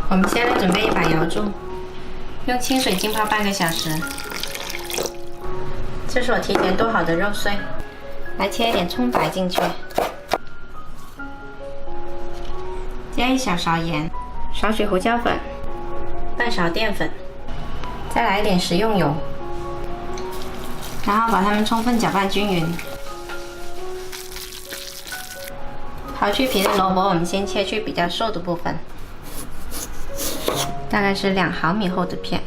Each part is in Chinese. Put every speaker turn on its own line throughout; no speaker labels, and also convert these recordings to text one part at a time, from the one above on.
我们先来准备一把瑶柱，用清水浸泡半个小时。这是我提前剁好的肉碎，来切一点葱白进去，加一小勺盐，少许胡椒粉，半勺淀粉，再来一点食用油，然后把它们充分搅拌均匀。刨去皮的萝卜，我们先切去比较瘦的部分，大概是2毫米厚的片。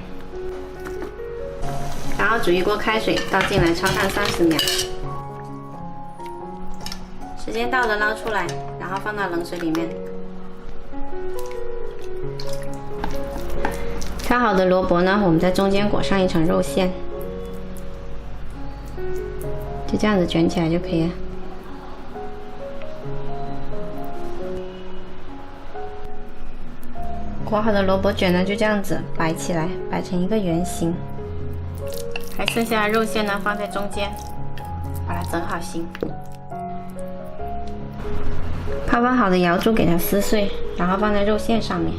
然后煮一锅开水，倒进来焯烫30秒。时间到了，捞出来，然后放到冷水里面。烤好的萝卜呢，我们在中间裹上一层肉馅，就这样子卷起来就可以了。裹好的萝卜卷呢，就这样子摆起来，摆成一个圆形。还剩下的肉馅呢，放在中间，把它整好形。泡发好的瑶柱给它撕碎，然后放在肉馅上面。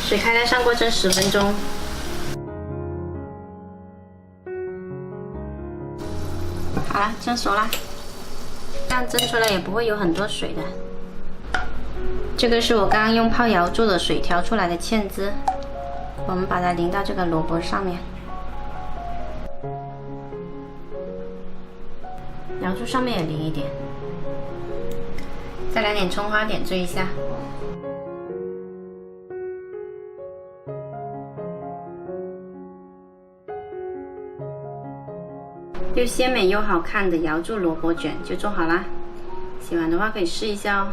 水开来，上锅蒸10分钟。好了，蒸熟了。这样蒸出来也不会有很多水的。这个是我刚刚用泡瑶柱的水调出来的芡汁，我们把它淋到这个萝卜上面，瑶柱上面也淋一点，再来点葱花点缀一下。又鲜美又好看的瑶柱萝卜卷就做好啦，喜欢的话可以试一下哦。